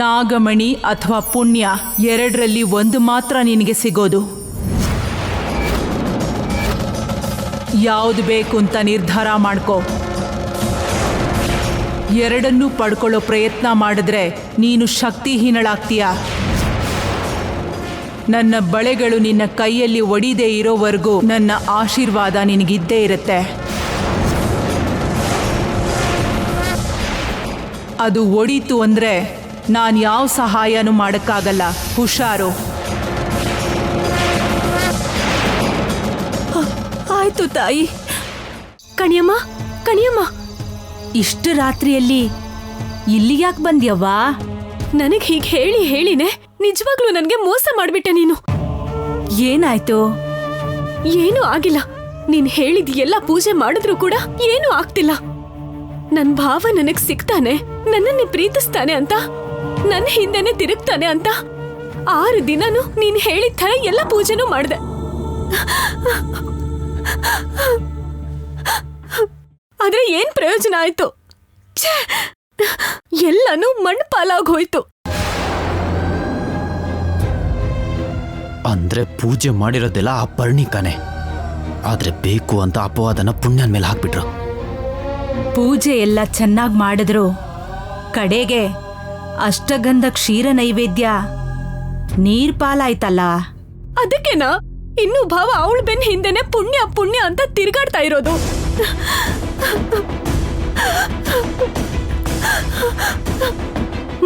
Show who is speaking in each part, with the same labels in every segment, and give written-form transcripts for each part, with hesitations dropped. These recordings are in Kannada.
Speaker 1: ನಾಗಮಣಿ ಅಥವಾ ಪುಣ್ಯ ಎರಡರಲ್ಲಿ ಒಂದು ಮಾತ್ರ ನಿನಗೆ ಸಿಗೋದು. ಯಾವುದು ಬೇಕು ಅಂತ ನಿರ್ಧಾರ ಮಾಡ್ಕೋ. ಎರಡನ್ನೂ ಪಡ್ಕೊಳ್ಳೋ ಪ್ರಯತ್ನ ಮಾಡಿದ್ರೆ ನೀನು ಶಕ್ತಿಹೀನಳಾಗ್ತೀಯ. ನನ್ನ ಬಳೆಗಳು ನಿನ್ನ ಕೈಯಲ್ಲಿ ಒಡಿದೇ ಇರೋವರೆಗೂ ನನ್ನ ಆಶೀರ್ವಾದ ನಿನಗಿದ್ದೇ ಇರುತ್ತೆ. ಅದು ಒಡೀತು ಅಂದರೆ ನಾನು ಯಾವ ಸಹಾಯನೂ ಮಾಡೋಕ್ಕಾಗಲ್ಲ. ಹುಷಾರು.
Speaker 2: ಆಯ್ತು ತಾಯಿ. ಕಣಿಯಮ್ಮ, ಕಣಿಯಮ್ಮ, ಇಷ್ಟು ರಾತ್ರಿಯಲ್ಲಿ ಇಲ್ಲಿ ಯಾಕೆ ಬಂದ್ಯವ್ವ? ನನಗೆ ಹೀಗೆ ಹೇಳಿ ಹೇಳಿನೇ ನಿಜವಾಗ್ಲೂ ನನಗೆ ಮೋಸ ಮಾಡ್ಬಿಟ್ಟೆ ನೀನು. ಏನಾಯ್ತು? ಏನೂ ಆಗಿಲ್ಲ. ನೀನ್ ಹೇಳಿದ ಎಲ್ಲ ಪೂಜೆ ಮಾಡಿದ್ರು ಕೂಡ ಏನೂ ಆಗ್ತಿಲ್ಲ. ನನ್ ಭಾವ ನನಗ್ ಸಿಗ್ತಾನೆ, ನನ್ನನ್ನೇ ಪ್ರೀತಿಸ್ತಾನೆ ಅಂತ, ನನ್ನ ಹಿಂದೆನೆ ತಿರುಗ್ತಾನೆ ಅಂತ 6 ದಿನನೂ ನೀನ್ ಹೇಳಿದ ಥರ ಎಲ್ಲ ಪೂಜೆನೂ ಮಾಡ್ದೆ. ಆದ್ರೆ ಏನ್ ಪ್ರಯೋಜನ ಆಯ್ತು? ಎಲ್ಲನೂ ಮಣ್ಣು ಪಾಲಾಗೋಯ್ತು.
Speaker 3: ಅಂದ್ರೆ ಪೂಜೆ ಮಾಡಿರೋದೆಲ್ಲ ಆ ಪರ್ಣಿಕಾನೆ. ಆದ್ರೆ ಬೇಕು ಅಂತ ಅಪವಾದನ ಪುಣ್ಯನ ಮೇಲೆ ಹಾಕ್ಬಿಟ್ರು.
Speaker 2: ಪೂಜೆ ಎಲ್ಲ ಚೆನ್ನಾಗಿ ಮಾಡಿದ್ರು ಕಡೆಗೆ ಅಷ್ಟಗಂಧ ಕ್ಷೀರ ನೈವೇದ್ಯ ನೀರ್ ಪಾಲಾಯ್ತಲ್ಲ. ಅದಕ್ಕೆನಾ ಇನ್ನೂ ಭಾವ ಅವಳ ಬೆನ್ ಹಿಂದೆನೆ ಪುಣ್ಯ ಪುಣ್ಯ ಅಂತ ತಿರ್ಗಾಡ್ತಾ ಇರೋದು.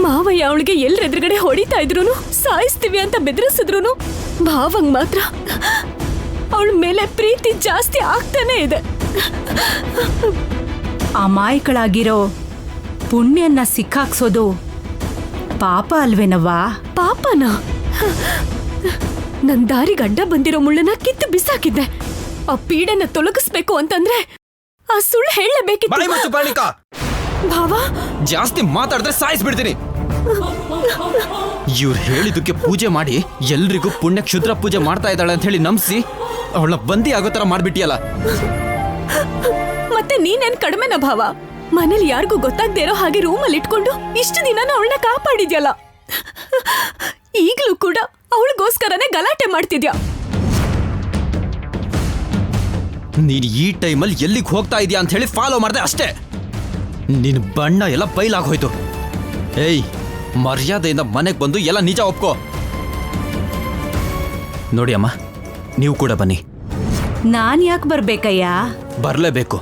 Speaker 2: ಮಾವಯ್ಯ ಅವಳಿಗೆ ಎಲ್ರೆದುರುಗಡೆ ಹೊಡಿತಾ ಇದ್ರು, ಸಾಯಿಸ್ತೀವಿ ಅಂತ ಬೆದರಿಸಿದ್ರು, ಭಾವಂಗ್ ಮಾತ್ರ ಅವಳ ಮೇಲೆ ಪ್ರೀತಿ ಜಾಸ್ತಿ ಆಗ್ತಾನೆ ಇದೆ. ಅಮಾಯಕಳಾಗಿರೋ ಪುಣ್ಯನ್ನ ಸಿಕ್ಕಾಕ್ಸೋದು ಪಾಪ ಅಲ್ವೇನವ್ವ? ಪಾಪನ? ನನ್ ದಾರಿಗೆ ಅಡ್ಡ ಬಂದಿರೋ ಮುಳ್ಳನ್ನ ಕಿತ್ತು ಬಿಸಾಕಿದ್ದೆ. ಆ ಪೀಡನ ತೊಲಗಿಸ್ಬೇಕು ಅಂತಂದ್ರೆ ಆ ಸುಳ್ಳು ಹೇಳಬೇಕಿತ್ತು. ಭಾವ,
Speaker 3: ಜಾಸ್ತಿ ಮಾತಾಡಿದ್ರೆ ಸಾಯಿಸ್ಬಿಡ್ತೀನಿ. ಇವ್ರು ಹೇಳಿದಕ್ಕೆ ಪೂಜೆ ಮಾಡಿ ಎಲ್ರಿಗೂ ಪುಣ್ಯ ಕ್ಷುದ್ರ ಪೂಜೆ ಮಾಡ್ತಾ ಇದ್ದಾಳೆ ಅಂತ ಹೇಳಿ ನಂಬಿಸಿ ಅವಳ ಬಂದಿ ಆಗೋ ತರ ಮಾಡ್ಬಿಟ್ಟಿಯಲ್ಲ.
Speaker 2: ಮತ್ತೆ ನೀನೇನ್ ಕಡಿಮೆನ ಭಾವ? ಮನೇಲಿ ಯಾರಿಗೂ ಗೊತ್ತಾಗದೇ ಇರೋ ಹಾಗೆ ರೂಮಲ್ಲಿ ಇಟ್ಕೊಂಡು ಇಷ್ಟು ದಿನ ಅವಳನ್ನ ಕಾಪಾಡಿದ್ಯಲ್ಲ. ಈಗ್ಲೂ ಕೂಡ ಅವಳಿಗೋಸ್ಕರನೇ ಗಲಾಟೆ ಮಾಡ್ತಿದ್ಯಾ.
Speaker 3: ನೀನ್ ಈ ಟೈಮಲ್ಲಿ ಎಲ್ಲಿಗೆ ಹೋಗ್ತಾ ಇದೀಯಾ ಅಂತ ಹೇಳಿ ಫಾಲೋ ಮಾಡ್ದೆ ಅಷ್ಟೇ. ನಿನ್ ಬಣ್ಣ ಎಲ್ಲ ಬೈಲಾಗೋಯ್ತು. ಏಯ್, ಮರ್ಯಾದೆಯಿಂದ ಮನೆಗೆ ಬಂದು ಎಲ್ಲ ನಿಜ ಒಪ್ಕೋ. ನೋಡಿ ಅಮ್ಮ, ನೀವು ಕೂಡ ಬನ್ನಿ.
Speaker 2: ನಾನ್ ಯಾಕೆ ಬರ್ಬೇಕಯ್ಯ?
Speaker 3: ಬರ್ಲೇಬೇಕು.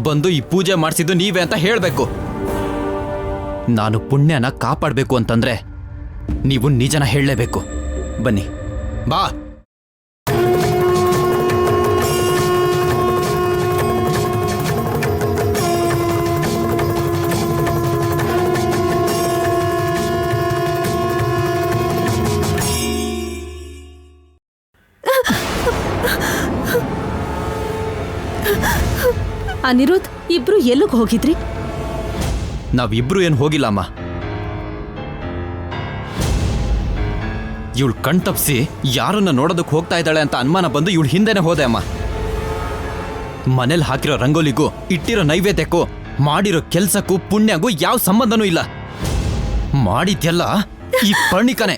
Speaker 3: ಬಂದು ಈ ಪೂಜೆ ಮಾಡಿಸಿದ್ದು ನೀವೇ ಅಂತ ಹೇಳ್ಬೇಕು. ನಾನು ಪುಣ್ಯನ ಕಾಪಾಡಬೇಕು ಅಂತಂದ್ರೆ ನೀವು ನಿಜನ ಹೇಳಲೇಬೇಕು. ಬನ್ನಿ, ಬಾ.
Speaker 2: ಅನಿರುದ್ಧ್, ಇಬ್ರು ಎಲ್ಲಿಗೆ ಹೋಗಿದ್ರಿ?
Speaker 3: ನಾವಿಬ್ರು ಏನು ಹೋಗಿಲ್ಲ ಅಮ್ಮ. ಇವಳು ಕಣ್ತಪ್ಸಿ ಯಾರನ್ನ ನೋಡೋದಕ್ಕೆ ಹೋಗ್ತಾ ಇದ್ದಾಳೆ ಅಂತ ಅನುಮಾನ ಬಂದು ಇವಳು ಹಿಂದೆನೆ ಹೋದೆ ಅಮ್ಮ. ಮನೇಲಿ ಹಾಕಿರೋ ರಂಗೋಲಿಗೂ ಇಟ್ಟಿರೋ ನೈವೇದ್ಯಕ್ಕೂ ಮಾಡಿರೋ ಕೆಲ್ಸಕ್ಕೂ ಪುಣ್ಯಗೂ ಯಾವ ಸಂಬಂಧನೂ ಇಲ್ಲ. ಮಾಡಿದ್ಯಲ್ಲ ಈ ಪರ್ಣಿಕನೇ.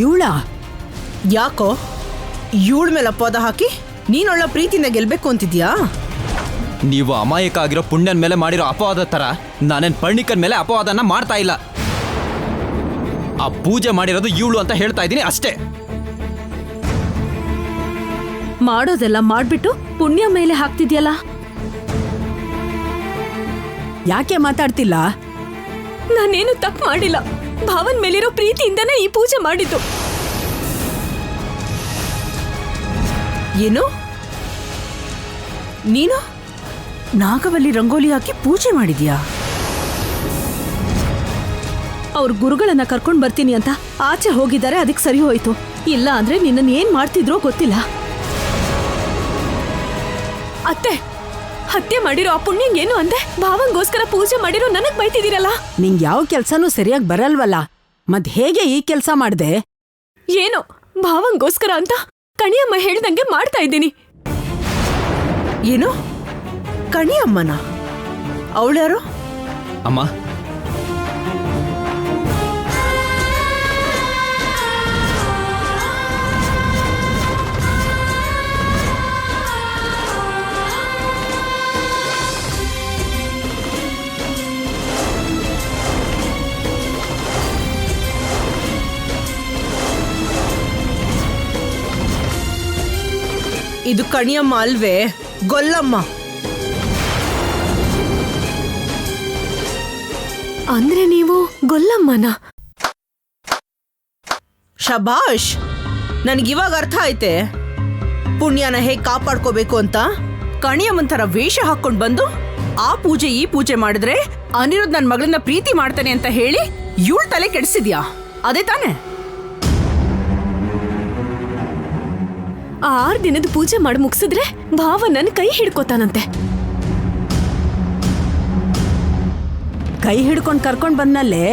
Speaker 4: ಇವಳ ಯಾಕೋ ಇವಳ ಮೇಲೆ ಅಪವಾದ ಹಾಕಿ ನೀನೊಳ್ಳ ಪ್ರೀತಿನ ಗೆಲ್ಬೇಕು ಅಂತಿದ್ಯಾ?
Speaker 3: ನೀವು ಅಮಾಯಕ ಆಗಿರೋ ಪುಣ್ಯನ ಮೇಲೆ ಮಾಡಿರೋ ಅಪವಾದ ತರ ನಾನೇನ್ ಪರ್ಣಿಕನ್ ಮೇಲೆ ಅಪವಾದನ ಮಾಡ್ತಾ ಇಲ್ಲ. ಆ ಪೂಜೆ ಮಾಡಿರೋದು ಇವಳು ಅಂತ ಹೇಳ್ತಾ ಇದ್ದೀನಿ ಅಷ್ಟೇ.
Speaker 2: ಮಾಡೋದೆಲ್ಲ ಮಾಡ್ಬಿಟ್ಟು ಪುಣ್ಯ ಮೇಲೆ ಹಾಕ್ತಿದ್ಯಲ್ಲ.
Speaker 4: ಯಾಕೆ ಮಾತಾಡ್ತಿಲ್ಲ?
Speaker 2: ನಾನೇನು ತಪ್ಪು ಮಾಡಿಲ್ಲ. ಭಾವನ್ ಮೇಲಿರೋ ಪ್ರೀತಿಯಿಂದನೇ ಈ ಪೂಜೆ ಮಾಡಿದ್ದು.
Speaker 4: ಏನು? ನೀನು ನಾಗವಲ್ಲಿ ರಂಗೋಲಿ ಹಾಕಿ ಪೂಜೆ ಮಾಡಿದ್ಯಾ?
Speaker 2: ಅವ್ರ ಗುರುಗಳನ್ನ ಕರ್ಕೊಂಡ್ ಬರ್ತೀನಿ ಅಂತ ಆಚೆ ಹೋಗಿದ್ದಾರೆ, ಅದಕ್ಕೆ ಸರಿ ಹೋಯ್ತು. ಇಲ್ಲ ಅಂದ್ರೆ ನಿನ್ನನ್ ಏನ್ ಮಾಡ್ತಿದ್ರೋ ಗೊತ್ತಿಲ್ಲ. ಅತ್ತೆ, ಹತ್ಯೆ ಮಾಡಿರೋ ಆ ಪುಣ್ಯಂಗ್ ಏನು ಅಂದೆ? ಭಾವಂಗೋಸ್ಕರ ಪೂಜೆ ಮಾಡಿರೋ ನನಗ್ ಬೈತಿದ್ದೀರಲ್ಲ.
Speaker 4: ನಿಂಗ್ ಯಾವ ಕೆಲ್ಸನೂ ಸರಿಯಾಗಿ ಬರಲ್ವಲ್ಲ, ಮತ್ ಹೇಗೆ ಈ ಕೆಲ್ಸ ಮಾಡ್ದೆ?
Speaker 2: ಏನೋ ಭಾವಂಗೋಸ್ಕರ ಅಂತ ಕಣಿಯಮ್ಮ ಹೇಳ್ದಂಗೆ ಮಾಡ್ತಾ ಇದ್ದೀನಿ.
Speaker 4: ಏನು ಕಣಿ ಅಮ್ಮನ? ಅವಳ್ಯಾರು?
Speaker 3: ಅಮ್ಮ,
Speaker 4: ಇದು ಕಣಿಯಮ್ಮ ಅಲ್ವೇ, ಗೊಲ್ಲಮ್ಮ.
Speaker 2: ಅಂದ್ರೆ ನೀವು ಗೊಲ್ಲಮ್ಮನ?
Speaker 4: ಶಬಾಷ್, ನನ್ಗಿವಾಗ ಅರ್ಥ ಆಯ್ತೆ ಪುಣ್ಯನ ಹೇಗ್ ಕಾಪಾಡ್ಕೋಬೇಕು ಅಂತ. ಕಣಿಯಮ್ಮನ್ ಥರ ವೇಷ ಹಾಕೊಂಡ್ ಬಂದು ಆ ಪೂಜೆ ಈ ಪೂಜೆ ಮಾಡಿದ್ರೆ ಅನಿರುದ್ಧ್ ನನ್ ಮಗಳನ್ನ ಪ್ರೀತಿ ಮಾಡ್ತಾನೆ ಅಂತ ಹೇಳಿ ಇವಳ ತಲೆ ಕೆಡಿಸಿದ್ಯಾ? ಅದೇ ತಾನೆ?
Speaker 2: 6 ದಿನದ ಪೂಜೆ ಮಾಡಿ ಮುಗಿಸಿದ್ರೆ ಭಾವ ನನ್ ಕೈ ಹಿಡ್ಕೋತಾನಂತೆ.
Speaker 4: ಕೈ ಹಿಡ್ಕೊಂಡ್ ಕರ್ಕೊಂಡ್ ಬಂದ್ನಲ್ಲೇ.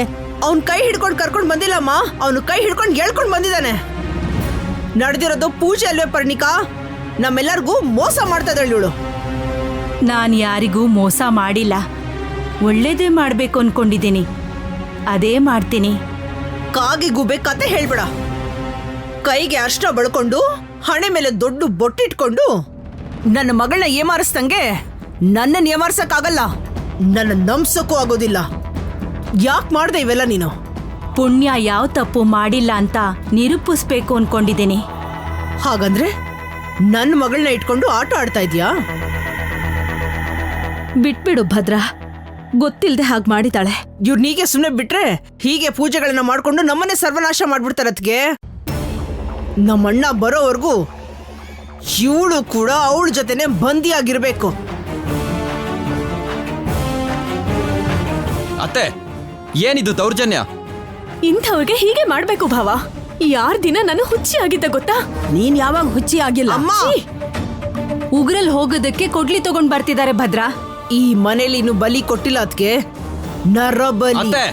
Speaker 4: ಅವ್ನ್ ಕೈ ಹಿಡ್ಕೊಂಡ್ ಕರ್ಕೊಂಡ್ ಬಂದಿಲ್ಲಮ್ಮ, ಅವನು ಕೈ ಹಿಡ್ಕೊಂಡ್ ಹೇಳ್ಕೊಂಡ್ ಬಂದಿದ್ದಾನೆ. ನಡೆದಿರೋದು ಪೂಜೆ ಅಲ್ವೇ ಪರ್ಣಿಕಾ? ನಮ್ಮೆಲ್ಲರಿಗೂ ಮೋಸ ಮಾಡ್ತಾ ಇದ್ದಾಳೆ ಇವಳು.
Speaker 1: ನಾನು ಯಾರಿಗೂ ಮೋಸ ಮಾಡಿಲ್ಲ, ಒಳ್ಳೇದೇ ಮಾಡ್ಬೇಕು ಅನ್ಕೊಂಡಿದ್ದೀನಿ, ಅದೇ ಮಾಡ್ತೀನಿ.
Speaker 4: ಕಾಗಿ ಗುಬೆ ಕತೆ ಹೇಳ್ಬೇಡ. ಕೈಗೆ ಅಷ್ಟ ಬಳ್ಕೊಂಡು ಹಣೆ ಮೇಲೆ ದೊಡ್ಡ ಬೊಟ್ಟಿಟ್ಕೊಂಡು ನನ್ನ ಮಗಳನ್ನ ಏಮಾರಿಸ್ದಂಗೆ ನನ್ನ ಏಮಾರ್ಸಕ್ಕಾಗಲ್ಲ, ನನ್ನ ನಂಬ್ಸಕ್ಕೂ ಆಗೋದಿಲ್ಲ. ಯಾಕೆ ಮಾಡ್ದೆ ಇವೆಲ್ಲ ನೀನು?
Speaker 1: ಪುಣ್ಯ ಯಾವ ತಪ್ಪು ಮಾಡಿಲ್ಲ ಅಂತ ನಿರೂಪಿಸ್ಬೇಕು ಅನ್ಕೊಂಡಿದ್ದೀನಿ.
Speaker 4: ಹಾಗಂದ್ರೆ ನನ್ನ ಮಗಳನ್ನ ಇಟ್ಕೊಂಡು ಆಟ ಆಡ್ತಾ ಇದ್ಯಾ?
Speaker 2: ಬಿಟ್ಬಿಡು ಭದ್ರ, ಗೊತ್ತಿಲ್ದೆ ಹಾಗೆ ಮಾಡಿದಾಳೆ.
Speaker 4: ಇವ್ರನ್ನೀಗೆ ಸುಮ್ಮನೆ ಬಿಟ್ರೆ ಹೀಗೆ ಪೂಜೆಗಳನ್ನ ಮಾಡ್ಕೊಂಡು ನಮ್ಮನ್ನೇ ಸರ್ವನಾಶ ಮಾಡ್ಬಿಡ್ತಾರತ್ಗೆ. ನಮ್ಮಣ್ಣ ಬರೋವರೆಗೂ ಇವಳು ಕೂಡ ಅವಳ ಜೊತೆನೆ ಬಂದಿಯಾಗಿರ್ಬೇಕು.
Speaker 3: ಅತ್ತೆ, ಏನಿದು ದೌರ್ಜನ್ಯ?
Speaker 2: ಇಂಥವ್ರಿಗೆ ಹೀಗೆ ಮಾಡ್ಬೇಕು ಭಾವ. 6 ದಿನ ನಾನು ಹುಚ್ಚಿ ಆಗಿದ್ದೆ ಗೊತ್ತಾ?
Speaker 4: ನೀನ್ ಯಾವಾಗ ಹುಚ್ಚಿ ಆಗಿಲ್ಲ ಅಮ್ಮ.
Speaker 1: ಉಗ್ರಲ್ ಹೋಗೋದಕ್ಕೆ ಕೊಡ್ಲಿ ತಗೊಂಡ್ ಬರ್ತಿದ್ದಾರೆ ಭದ್ರ.
Speaker 4: ಈ ಮನೇಲಿ ಇನ್ನು ಬಲಿ ಕೊಟ್ಟಿಲ್ಲ ಅದ್ಕೆ, ನರಬಲಿ.
Speaker 3: ಅತ್ತೆ,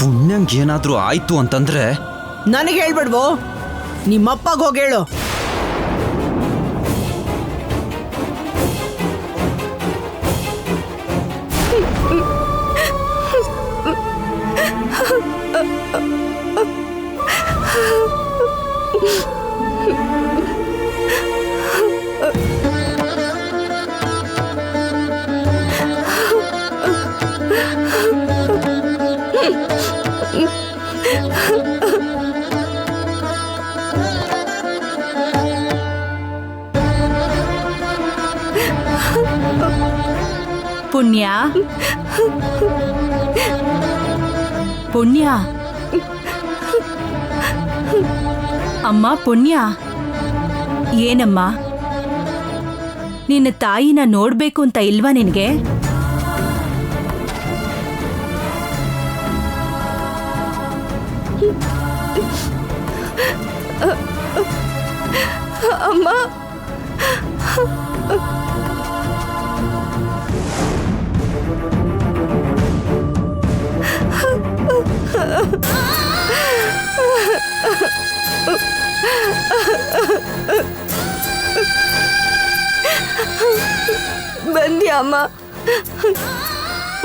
Speaker 3: ಪುಣ್ಯಂಗ್ ಏನಾದ್ರೂ ಆಯ್ತು ಅಂತಂದ್ರೆ
Speaker 4: ನನಗೆ ಹೇಳ್ಬೇಡ್ವೋ, ನಿಮ್ಮಪ್ಪಗೆ ಹೋಗಿ ಹೇಳು.
Speaker 1: ಪುಣ್ಯ, ಪುಣ್ಯ, ಅಮ್ಮ ಪುಣ್ಯ, ಏನಮ್ಮ ನಿನ್ನ ತಾಯಿನ ನೋಡ್ಬೇಕು ಅಂತ ಇಲ್ವಾ ನಿನಗೆ?
Speaker 2: ಅಮ್ಮ, ಬಂದ್ಯಾ ಅಮ್ಮ?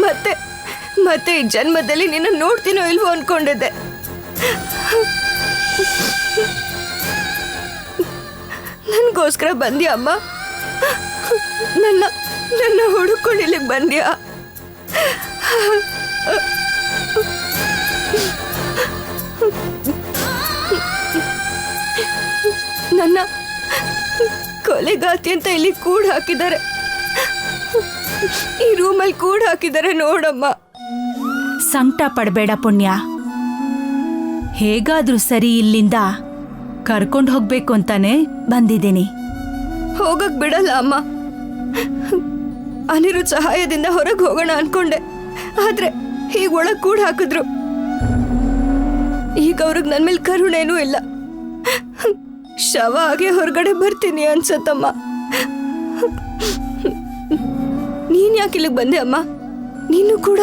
Speaker 2: ಮತ್ತೆ ಮತ್ತೆ ಈ ಜನ್ಮದಲ್ಲಿ ನಿನ್ನ ನೋಡ್ತೀನೋ ಇಲ್ವೋ ಅನ್ಕೊಂಡಿದ್ದೆ. ನನ್ಗೋಸ್ಕರ ಬಂದ್ಯಾ ಅಮ್ಮ? ನನ್ನ ನನ್ನ ಹುಡುಕೊಂಡು ಇಲ್ಲಿಗೆ ಬಂದ್ಯಾ? ನನ್ನ ಕೊಲೆಗಾತಿ ಅಂತ ಇಲ್ಲಿ ಕೂಡ ಹಾಕಿದ್ದಾರೆ, ಈ ರೂಮಲ್ಲಿ ಕೂಡ ಹಾಕಿದ್ದಾರೆ ನೋಡಮ್ಮ.
Speaker 1: ಸಂಕಟ ಪಡಬೇಡ ಪುಣ್ಯ, ಹೇಗಾದ್ರೂ ಸರಿ ಇಲ್ಲಿಂದ ಕರ್ಕೊಂಡು ಹೋಗ್ಬೇಕು ಅಂತಾನೆ ಬಂದಿದ್ದೀನಿ.
Speaker 2: ಹೋಗಕ್ ಬಿಡಲ್ಲ ಅಮ್ಮ. ಅನಿರುದ್ಧ್ ಸಹಾಯದಿಂದ ಹೊರಗೆ ಹೋಗೋಣ ಅನ್ಕೊಂಡೆ, ಆದ್ರೆ ಈಗ ಒಳಗ್ ಕೂಡ ಹಾಕಿದ್ರು. ಈಗ ಅವ್ರಿಗೆ ನನ್ ಮೇಲೆ ಕರುಣೇನೂ ಇಲ್ಲ. ಶವ ಆಗಿ ಹೊರಗಡೆ ಬರ್ತೀನಿ ಅನ್ಸತ್ತಮ್ಮ. ನೀನ್ ಯಾಕೆ ಇಲ್ಲಿಗೆ ಬಂದೆ ಅಮ್ಮ? ನೀನು ಕೂಡ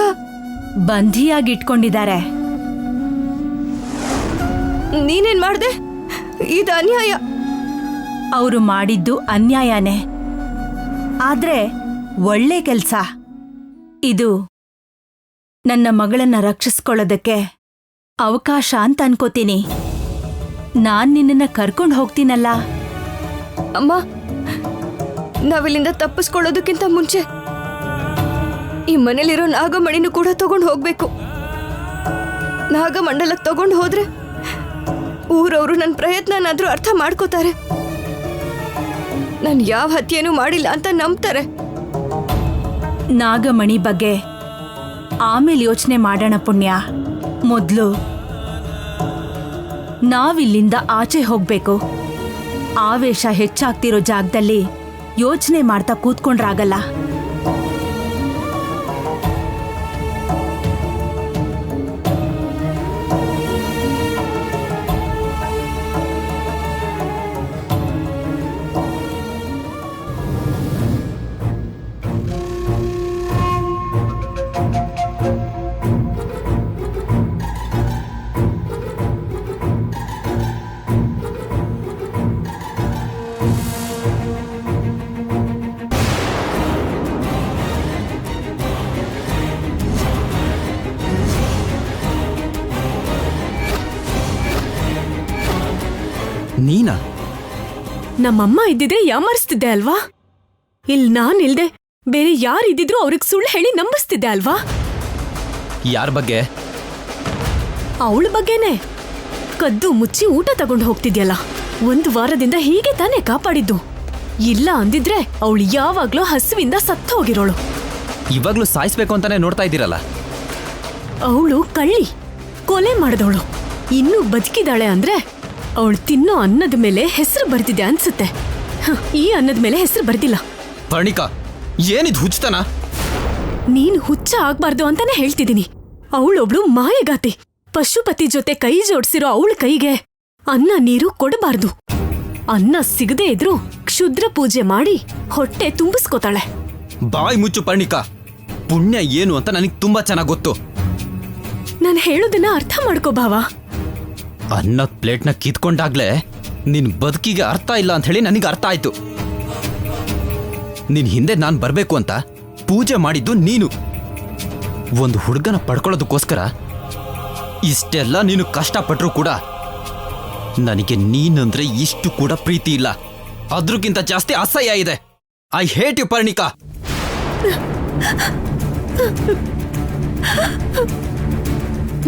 Speaker 1: ಬಂಧಿಯಾಗಿ ಇಟ್ಕೊಂಡಿದ್ದಾರೆ.
Speaker 2: ನೀನೇನ್ ಮಾಡ್ದೆ? ಇದು ಅನ್ಯಾಯ.
Speaker 1: ಅವರು ಮಾಡಿದ್ದು ಅನ್ಯಾಯನೇ. ಆದ್ರೆ ಒಳ್ಳೆ ಕೆಲ್ಸ ಇದು. ನನ್ನ ಮಗಳನ್ನ ರಕ್ಷಿಸ್ಕೊಳ್ಳೋದಕ್ಕೆ ಅವಕಾಶ ಅಂತ ಅನ್ಕೋತೀನಿ. ನಾನ್ ನಿನ್ನನ್ನ ಕರ್ಕೊಂಡು ಹೋಗ್ತೀನಲ್ಲ.
Speaker 2: ಅಮ್ಮ, ನಾವಿಲ್ಲಿಂದ ತಪ್ಪಿಸ್ಕೊಳ್ಳೋದಕ್ಕಿಂತ ಮುಂಚೆ ಈ ಮನೇಲಿರೋ ನಾಗಮಣಿನೂ ಕೂಡ ತಗೊಂಡು ಹೋಗ್ಬೇಕು. ನಾಗಮಂಡಲಕ್ಕೆ ತಗೊಂಡು ಹೋದ್ರೆ ಊರವರು ನನ್ನ ಪ್ರಯತ್ನನಾದ್ರೂ ಅರ್ಥ ಮಾಡ್ಕೋತಾರೆ. ನಾನು ಯಾವ ಹತ್ಯೆನೂ ಮಾಡಿಲ್ಲ ಅಂತ ನಂಬ್ತಾರೆ.
Speaker 1: ನಾಗಮಣಿ ಬಗ್ಗೆ ಆಮೇಲೆ ಯೋಚನೆ ಮಾಡೋಣ ಪುಣ್ಯ. ಮೊದ್ಲು ನಾವಿಲ್ಲಿಂದ ಆಚೆ ಹೋಗ್ಬೇಕು. ಆವೇಶ ಹೆಚ್ಚಾಗ್ತಿರೋ ಜಾಗದಲ್ಲಿ ಯೋಚನೆ ಮಾಡ್ತಾ ಕೂತ್ಕೊಂಡ್ರಾಗಲ್ಲ.
Speaker 3: ನೀನಾ?
Speaker 2: ನಮ್ಮಮ್ಮ ಇದ್ದಿದ್ರೆ ಯಾಮರಿಸ್ತಿದ್ದೆ ಅಲ್ವಾ? ಇಲ್ಲಿ ನಾನಿಲ್ದೆ ಬೇರೆ ಯಾರಿದ್ದಿದ್ರು ಅವ್ರಿಗೆ ಸುಳ್ಳು ಹೇಳಿ ನಂಬಿಸ್ತಿದ್ದೆ ಅಲ್ವಾ?
Speaker 3: ಯಾರ ಬಗ್ಗೆ?
Speaker 2: ಅವಳ ಬಗ್ಗೆನೆ. ಕದ್ದು ಮುಚ್ಚಿ ಊಟ ತಗೊಂಡು ಹೋಗ್ತಿದ್ಯಲ್ಲ, 1 ವಾರದಿಂದ ಹೀಗೆ ತಾನೇ ಕಾಪಾಡಿದ್ದು. ಇಲ್ಲ ಅಂದಿದ್ರೆ ಅವಳು ಯಾವಾಗ್ಲೂ ಹಸುವಿಂದ ಸತ್ತು ಹೋಗಿರೋಳು.
Speaker 3: ಇವಾಗ್ಲೂ ಸಾಯಿಸ್ಬೇಕು ಅಂತಾನೆ ನೋಡ್ತಾ ಇದ್ದೀರಲ್ಲ.
Speaker 2: ಅವಳು ಕಳ್ಳಿ, ಕೊಲೆ ಮಾಡಿದವಳು. ಇನ್ನೂ ಬದುಕಿದಾಳೆ ಅಂದ್ರೆ ಅವಳು ತಿನ್ನೋ ಅನ್ನದ ಮೇಲೆ ಹೆಸರು ಬರ್ತಿದೆ ಅನ್ಸುತ್ತೆ. ಈ ಅನ್ನದ ಮೇಲೆ ಹೆಸರು ಬರ್ದಿಲ್ಲ.
Speaker 3: ಪರ್ಣಿಕಾ, ಏನಿದ್ ಹುಚ್ಚತನ?
Speaker 2: ನೀನ್ ಹುಚ್ಚ ಆಗ್ಬಾರ್ದು ಅಂತಾನೆ ಹೇಳ್ತಿದ್ದೀನಿ. ಅವಳೊಬ್ಳು ಮಾಯಗಾತಿ. ಪಶುಪತಿ ಜೊತೆ ಕೈ ಜೋಡ್ಸಿರೋ ಅವಳ ಕೈಗೆ ಅನ್ನ ನೀರು ಕೊಡಬಾರ್ದು. ಅನ್ನ ಸಿಗದೇ ಇದ್ರೂ ಕ್ಷುದ್ರ ಪೂಜೆ ಮಾಡಿ ಹೊಟ್ಟೆ ತುಂಬಿಸ್ಕೋತಾಳೆ.
Speaker 3: ಬಾಯ್ ಮುಚ್ಚು ಪರ್ಣಿಕಾ. ಪುಣ್ಯ ಏನು ಅಂತ ನನಗೆ ತುಂಬಾ ಚೆನ್ನಾಗ್ ಗೊತ್ತು.
Speaker 2: ನಾನು ಹೇಳೋದನ್ನ ಅರ್ಥ ಮಾಡ್ಕೋ ಭಾವ.
Speaker 3: ಅನ್ನದ ಪ್ಲೇಟ್ನ ಕಿತ್ಕೊಂಡಾಗ್ಲೇ ನಿನ್ ಬದುಕಿಗೆ ಅರ್ಥ ಇಲ್ಲ ಅಂತ ಹೇಳಿ ನನಗೆ ಅರ್ಥ ಆಯ್ತು. ನಿನ್ ಹಿಂದೆ ನಾನ್ ಬರ್ಬೇಕು ಅಂತ ಪೂಜೆ ಮಾಡಿದ್ದು ನೀನು. ಒಂದು ಹುಡುಗನ ಪಡ್ಕೊಳ್ಳೋದಕ್ಕೋಸ್ಕರ ಇಷ್ಟೆಲ್ಲ ನೀನು ಕಷ್ಟಪಟ್ರು ಕೂಡ ನನಗೆ ನೀನಂದ್ರೆ ಇಷ್ಟು ಕೂಡ ಪ್ರೀತಿ ಇಲ್ಲ. ಅದ್ರಕ್ಕಿಂತ ಜಾಸ್ತಿ ಅಸಹ್ಯ ಇದೆ. I hate you Parnika.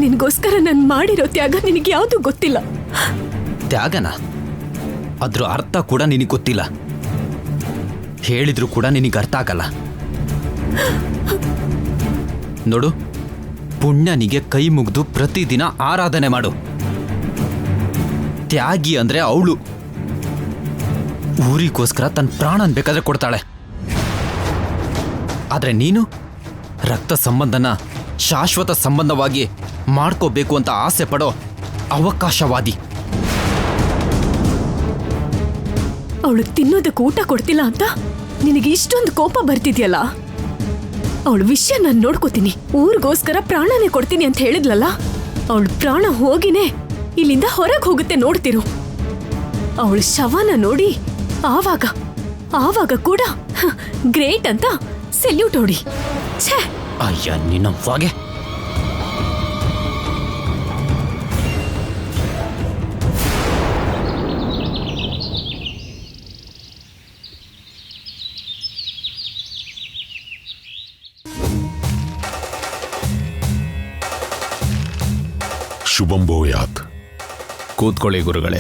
Speaker 2: ನಿನ್ಗೋಸ್ಕರ ನಾನು ಮಾಡಿರೋ ತ್ಯಾಗ ನಿನಗೆ ಯಾವುದು ಗೊತ್ತಿಲ್ಲ.
Speaker 3: ತ್ಯಾಗನ? ಅದ್ರ ಅರ್ಥ ಕೂಡ ನಿನಗೆ ಗೊತ್ತಿಲ್ಲ. ಹೇಳಿದ್ರು ಕೂಡ ನಿನಗೆ ಅರ್ಥ ಆಗಲ್ಲ. ನೋಡು, ಪುಣ್ಯನಿಗೆ ಕೈ ಮುಗ್ದು ಪ್ರತಿದಿನ ಆರಾಧನೆ ಮಾಡು. ತ್ಯಾಗಿ ಅಂದ್ರೆ ಅವಳು. ಊರಿಗೋಸ್ಕರ ತನ್ನ ಪ್ರಾಣನ್ ಬೇಕಾದ್ರೆ ಕೊಡ್ತಾಳೆ. ಆದ್ರೆ ನೀನು ರಕ್ತ ಸಂಬಂಧನ ಶಾಶ್ವತ ಸಂಬಂಧವಾಗಿ ಮಾಡ್ಕೋಬೇಕು ಅಂತ ಆಸೆ ಪಡೋ ಅವಕಾಶವಾದಿ.
Speaker 2: ಅವಳು ತಿನ್ನೋದಕ್ಕೆ ಊಟ ಕೊಡ್ತಿಲ್ಲ ಅಂತ ನಿನಗೆ ಇಷ್ಟೊಂದು ಕೋಪ ಬರ್ತಿದ್ಯಲ್ಲ. ಅವಳ ವಿಷಯ ನಾನು ನೋಡ್ಕೋತೀನಿ. ಊರಿಗೋಸ್ಕರ ಪ್ರಾಣನೇ ಕೊಡ್ತೀನಿ ಅಂತ ಹೇಳಿದ್ಲಲ್ಲ, ಅವಳು ಪ್ರಾಣ ಹೋಗಿನೇ ಇಲ್ಲಿಂದ ಹೊರಗೆ ಹೋಗುತ್ತೆ ನೋಡ್ತಿರು. ಅವಳ ಶವನ ನೋಡಿ ಆವಾಗ ಕೂಡ ಗ್ರೇಟ್ ಅಂತ ಸೆಲ್ಯೂಟ್ ಹೊಡಿ. ಛೇ,
Speaker 3: ಅಯ್ಯ ನಿನ್ನವ್ವಾಗೆ.
Speaker 5: ಶುಭಂ ಭೂಯಾತ್.
Speaker 6: ಕೂತ್ಕೊಳ್ಳಿ ಗುರುಗಳೇ.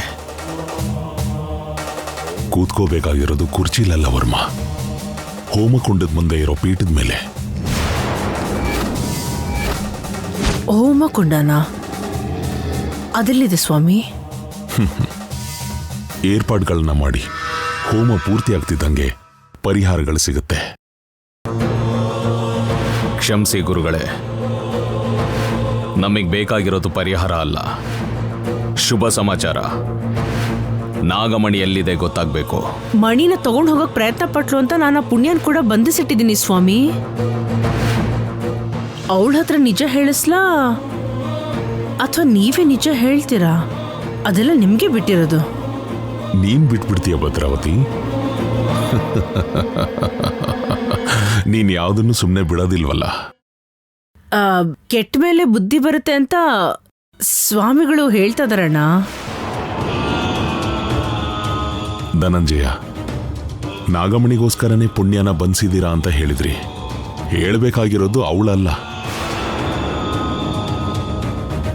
Speaker 5: ಕೂತ್ಕೋಬೇಕಾಗಿರೋದು ಕುರ್ಚಿಲಲ್ಲ ವರ್ಮ, ಹೋಮಕುಂಡದ ಮುಂದೆ ಇರೋ ಪೀಠದ ಮೇಲೆ.
Speaker 4: ಹೋಮಕುಂಡನ ಅದೆಲ್ಲಿದೆ ಸ್ವಾಮಿ?
Speaker 5: ಏರ್ಪಾಡುಗಳನ್ನ ಮಾಡಿ ಹೋಮ ಪೂರ್ತಿ ಆಗ್ತಿದ್ದಂಗೆ ಪರಿಹಾರಗಳು ಸಿಗುತ್ತೆ.
Speaker 6: ಕ್ಷಮಿಸಿ ಗುರುಗಳೇ, ನಮಗೆ ಬೇಕಾಗಿರೋದು ಪರಿಹಾರ ಅಲ್ಲ, ಶುಭ ಸಮಾಚಾರ. ನಾಗಮಣಿ ಎಲ್ಲಿದೆ ಗೊತ್ತಾಗ್ಬೇಕು.
Speaker 4: ಮಣಿನ ತಗೊಂಡು ಹೋಗಕ್ ಪ್ರಯತ್ನ ಪಟ್ಲು ಅಂತ ನಾನು ಪುಣ್ಯನ್ ಕೂಡ ಬಂಧಿಸಿಟ್ಟಿದ್ದೀನಿ ಸ್ವಾಮಿ. ಅವಳ ಹತ್ರ ನಿಜ ಹೇಳಿಸ್ಲಾ ಅಥವಾ ನೀವೇ ನಿಜ ಹೇಳ್ತೀರಾ? ಅದೆಲ್ಲ ನಿಮ್ಗೆ ಬಿಟ್ಟಿರೋದು.
Speaker 5: ನೀನ್ ಬಿಟ್ಬಿಡ್ತೀಯ ಭದ್ರಾವತಿ? ನೀನ್ ಯಾವುದನ್ನು ಸುಮ್ಮನೆ ಬಿಡೋದಿಲ್ವಲ್ಲ.
Speaker 4: ಕೆಟ್ಟ ಮೇಲೆ ಬುದ್ಧಿ ಬರುತ್ತೆ ಅಂತ ಸ್ವಾಮಿಗಳು ಹೇಳ್ತಾ ಇದಾರಣ್ಣ.
Speaker 5: ಧನಂಜಯ, ನಾಗಮಣಿಗೋಸ್ಕರನೇ ಪುಣ್ಯನ ಬಂಧಿಸಿದೀರಾ ಅಂತ ಹೇಳಿದ್ರಿ. ಹೇಳ್ಬೇಕಾಗಿರೋದು ಅವಳಲ್ಲ.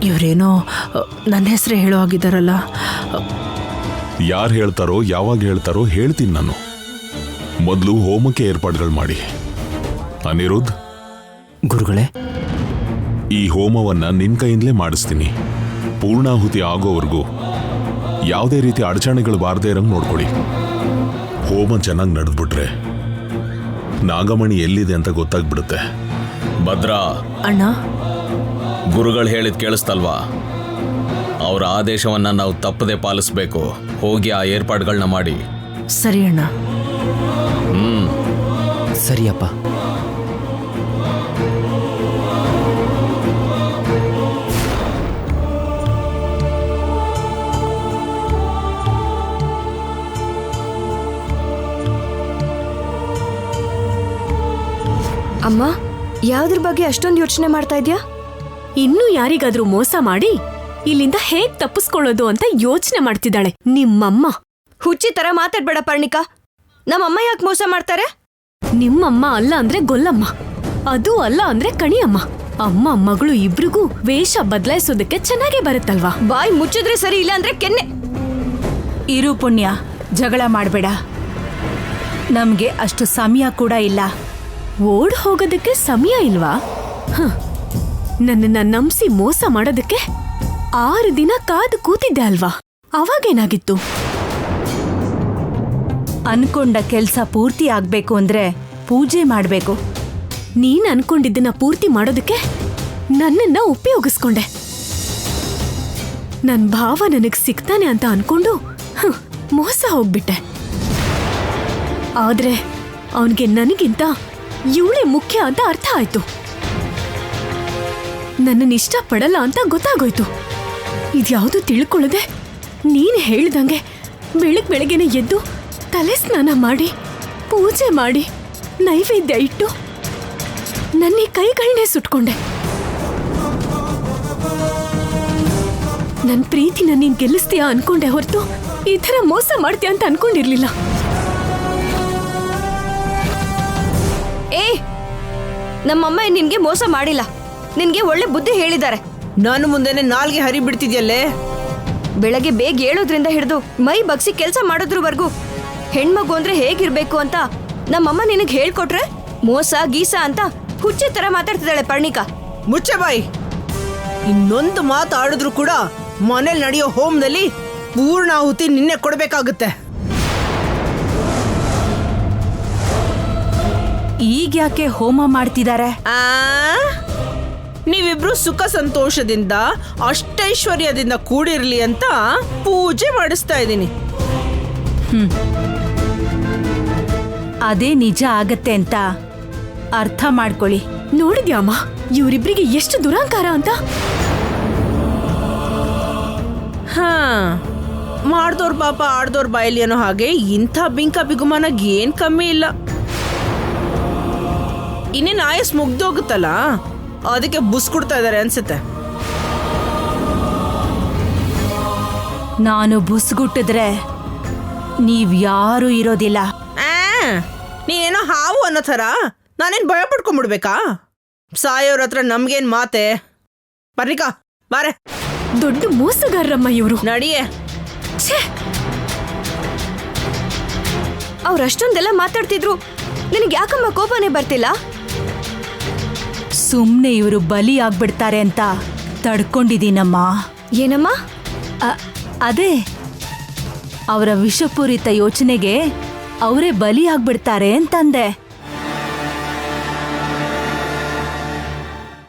Speaker 4: ಇವರೇನೋ ನನ್ನ ಹೆಸರೇ ಹೇಳೋ ಆಗಿದ್ದಾರಲ್ಲ.
Speaker 5: ಯಾರು ಹೇಳ್ತಾರೋ ಯಾವಾಗ ಹೇಳ್ತಾರೋ ಹೇಳ್ತೀನಿ ನಾನು. ಮೊದಲು ಹೋಮಕ್ಕೆ ಏರ್ಪಾಡುಗಳು ಮಾಡಿ. ಅನಿರುದ್ಧ್,
Speaker 3: ಗುರುಗಳೇ,
Speaker 5: ಈ ಹೋಮವನ್ನ ನಿನ್ ಕೈಯಿಂದಲೇ ಮಾಡಿಸ್ತೀನಿ. ಪೂರ್ಣಾಹುತಿ ಆಗೋವರೆಗೂ ಯಾವುದೇ ರೀತಿ ಅಡಚಣೆಗಳು ಬಾರದೇ ಇರಂಗ್ ನೋಡ್ಕೊಳ್ಳಿ. ಹೋಮ ಚೆನ್ನಾಗಿ ನಡೆದ್ಬಿಟ್ರೆ ನಾಗಮಣಿ ಎಲ್ಲಿದೆ ಅಂತ ಗೊತ್ತಾಗ್ಬಿಡುತ್ತೆ.
Speaker 6: ಭದ್ರಾ,
Speaker 4: ಅಣ್ಣ,
Speaker 6: ಗುರುಗಳು ಹೇಳಿದ್ ಕೇಳಿಸ್ತಲ್ವಾ? ಅವರ ಆದೇಶವನ್ನ ನಾವು ತಪ್ಪದೆ ಪಾಲಿಸ್ಬೇಕು. ಹೋಗಿ ಆ ಏರ್ಪಾಡುಗಳನ್ನ ಮಾಡಿ.
Speaker 4: ಸರಿ ಅಣ್ಣ.
Speaker 3: ಸರಿಯಪ್ಪ.
Speaker 2: ಅಮ್ಮ, ಯಾವ್ದ್ರ ಬಗ್ಗೆ ಅಷ್ಟೊಂದು ಯೋಚನೆ ಮಾಡ್ತಾ ಇದ್ಯಾ? ಇನ್ನೂ ಯಾರಿಗಾದ್ರೂ ಮೋಸ ಮಾಡಿ ಇಲ್ಲಿಂದ ಹೇಗ್ ತಪ್ಪಿಸ್ಕೊಳ್ಳೋದು ಅಂತ ಯೋಚನೆ ಮಾಡ್ತಿದ್ದಾಳೆ ನಿಮ್ಮಮ್ಮ. ಹುಚ್ಚಿ ತರ ಮಾತಾಡ್ಬೇಡ ಪರ್ಣಿಕಾ. ನಮ್ಮಮ್ಮ ಯಾಕೆ ಮೋಸ ಮಾಡ್ತಾರೆ? ನಿಮ್ಮಮ್ಮ ಅಲ್ಲ ಅಂದ್ರೆ ಗೊಲ್ಲಮ್ಮ, ಅದು ಅಲ್ಲ ಅಂದ್ರೆ ಕಣಿಯಮ್ಮ. ಅಮ್ಮ ಮಗಳು ಇಬ್ರಿಗೂ ವೇಷ ಬದಲಾಯಿಸೋದಕ್ಕೆ ಚೆನ್ನಾಗೇ ಬರುತ್ತಲ್ವಾ? ಬಾಯ್ ಮುಚ್ಚಿದ್ರೆ ಸರಿ, ಇಲ್ಲ ಅಂದ್ರೆ ಕೆನ್ನೆ.
Speaker 1: ಇರು ಪುಣ್ಯ, ಜಗಳ ಮಾಡಬೇಡ. ನಮ್ಗೆ ಅಷ್ಟು ಸಮಯ ಕೂಡ ಇಲ್ಲ.
Speaker 2: ಓಡ್ ಹೋಗೋದಕ್ಕೆ ಸಮಯ ಇಲ್ವಾ? ನನ್ನನ್ನ ನಂಬಿಸಿ ಮೋಸ ಮಾಡೋದಕ್ಕೆ 6 ದಿನ ಕಾದು ಕೂತಿದ್ದೆ ಅಲ್ವಾ? ಅವಾಗೇನಾಗಿತ್ತು?
Speaker 1: ಅನ್ಕೊಂಡ ಕೆಲ್ಸ ಪೂರ್ತಿ ಆಗ್ಬೇಕು ಅಂದ್ರೆ ಪೂಜೆ ಮಾಡ್ಬೇಕು.
Speaker 2: ನೀನ್ ಅನ್ಕೊಂಡಿದ್ದನ್ನ ಪೂರ್ತಿ ಮಾಡೋದಕ್ಕೆ ನನ್ನನ್ನ ಉಪಯೋಗಿಸ್ಕೊಂಡೆ. ನನ್ ಭಾವ ನನಗ್ ಸಿಗ್ತಾನೆ ಅಂತ ಅನ್ಕೊಂಡು ಮೋಸ ಹೋಗ್ಬಿಟ್ಟೆ. ಆದ್ರೆ ಅವನ್ಗೆ ನನಗಿಂತ ಇವಳೇ ಮುಖ್ಯ ಅಂತ ಅರ್ಥ ಆಯ್ತು. ನನ್ನನ್ನ ಇಷ್ಟಪಡಲ್ಲ ಅಂತ ಗೊತ್ತಾಗೋಯ್ತು. ಇದ್ಯಾವುದು ತಿಳ್ಕೊಳ್ಳದೆ ನೀನ್ ಹೇಳ್ದಂಗೆ ಬೆಳಗ್ಗೆನೆ ಎದ್ದು ತಲೆ ಸ್ನಾನ ಮಾಡಿ ಪೂಜೆ ಮಾಡಿ ನೈವೇದ್ಯ ಇಟ್ಟು ನನ್ನ ಕೈಗಳನ್ನೇ ಸುಟ್ಕೊಂಡೆ. ನನ್ ಪ್ರೀತಿನ ನೀನ್ ಗೆಲ್ಲಿಸ್ತೀಯಾ ಅನ್ಕೊಂಡೆ ಹೊರತು ಈ ಥರ ಮೋಸ ಮಾಡ್ತೀಯ ಅಂತ ಅನ್ಕೊಂಡಿರ್ಲಿಲ್ಲ. ನಮ್ಮಮ್ಮ ನಿನ್ಗೆ ಮೋಸ ಮಾಡಿಲ್ಲ, ನಿನ್ಗೆ ಒಳ್ಳೆ ಬುದ್ಧಿ ಹೇಳಿದ್ದಾರೆ.
Speaker 4: ನಾನು ಮುಂದೆನೆ ನಾಲ್ಗೆ ಹರಿ ಬಿಡ್ತಿದ್ಯಲ್ಲೇ.
Speaker 2: ಬೆಳಗ್ಗೆ ಬೇಗ ಏಳೋದ್ರಿಂದ ಹಿಡಿದು ಮೈ ಬಗ್ಸಿ ಕೆಲಸ ಮಾಡೋದ್ರವರೆಗೂ ಹೆಣ್ಮಗು ಅಂದ್ರೆ ಹೇಗಿರ್ಬೇಕು ಅಂತ ನಮ್ಮಮ್ಮ ನಿನಗೆ ಹೇಳ್ಕೊಟ್ರೆ ಮೋಸ ಗೀಸ ಅಂತ ಹುಚ್ಚೆ ತರ ಮಾತಾಡ್ತಿದ್ದಾಳೆ ಪರ್ಣಿಕಾ.
Speaker 4: ಮುಚ್ಚೆ ಬಾಯಿ. ಇನ್ನೊಂದು ಮಾತಾಡಿದ್ರು ಕೂಡ ಮನೇಲಿ ನಡೆಯೋ ಹೋಮದಲ್ಲಿ ಪೂರ್ಣಾಹುತಿ ನಿನ್ನೆ ಕೊಡ್ಬೇಕಾಗುತ್ತೆ.
Speaker 1: ಈಗ ಯಾಕೆ ಹೋಮ ಮಾಡ್ತಿದ್ದಾರೆ?
Speaker 4: ನೀವಿಬ್ರು ಸುಖ ಸಂತೋಷದಿಂದ ಅಷ್ಟೈಶ್ವರ್ಯದಿಂದ ಕೂಡಿರ್ಲಿ ಅಂತ ಪೂಜೆ ಮಾಡಿಸ್ತಾ ಇದ್ದೀನಿ.
Speaker 1: ಅದೇ ನಿಜ ಆಗತ್ತೆ ಅಂತ ಅರ್ಥ ಮಾಡ್ಕೊಳ್ಳಿ.
Speaker 2: ನೋಡಿದ್ಯಾಮ್ಮ, ಇವರಿಬ್ರಿಗೆ ಎಷ್ಟು ದುರಾಂಕಾರ ಅಂತ.
Speaker 4: ಮಾಡ್ದೋರ್ ಪಾಪ ಆಡ್ದೋರ್ ಬಾಯಲ್ಲಿ ಅನ್ನೋ ಹಾಗೆ ಇಂಥ ಬಿಂಕ ಬಿಗುಮಾನಾಗ ಏನ್ ಕಮ್ಮಿ ಇಲ್ಲ. ಇನ್ನೇನು ಆಯಸ್ ಮುಗ್ದೋಗುತ್ತಲ್ಲ, ಅದಕ್ಕೆ ಬುಸ್ ಕೊಡ್ತಾ ಇದಾರೆ ಅನ್ಸುತ್ತೆ.
Speaker 1: ನಾನು ಬುಸ್ಗುಟ್ಟಿದ್ರೆ ನೀವ್ಯಾರೂ ಇರೋದಿಲ್ಲ.
Speaker 4: ನೀನೇನೋ ಹಾವು ಅನ್ನೋ ಥರ ನಾನೇನ್ ಭಯ ಪಡ್ಕೊಂಡ್ಬಿಡ್ಬೇಕಾ? ಸಾಯೋರ ಹತ್ರ ನಮ್ಗೇನ್ ಮಾತೆ. ಪರ್ಣಿಕಾ ಬಾರೆ.
Speaker 2: ದೊಡ್ಡ ಮೋಸಗಾರರಮ್ಮ ಇವರು.
Speaker 4: ನಡಿಯೇ.
Speaker 2: ಅವ್ರಷ್ಟೊಂದೆಲ್ಲ ಮಾತಾಡ್ತಿದ್ರು, ನಿನಗೆ ಯಾಕಮ್ಮ ಕೋಪನೇ ಬರ್ತಿಲ್ಲ?
Speaker 1: ಸುಮ್ನೆ ಇವರು ಬಲಿ ಆಗ್ಬಿಡ್ತಾರೆ ಅಂತ ತಡ್ಕೊಂಡಿದ್ದೀನಮ್ಮ.
Speaker 2: ಏನಮ್ಮ?
Speaker 1: ಅದೇ ಅವರ ವಿಷಪೂರಿತ ಯೋಚನೆಗೆ ಅವರೇ ಬಲಿ ಆಗ್ಬಿಡ್ತಾರೆ ಅಂತಂದೆ.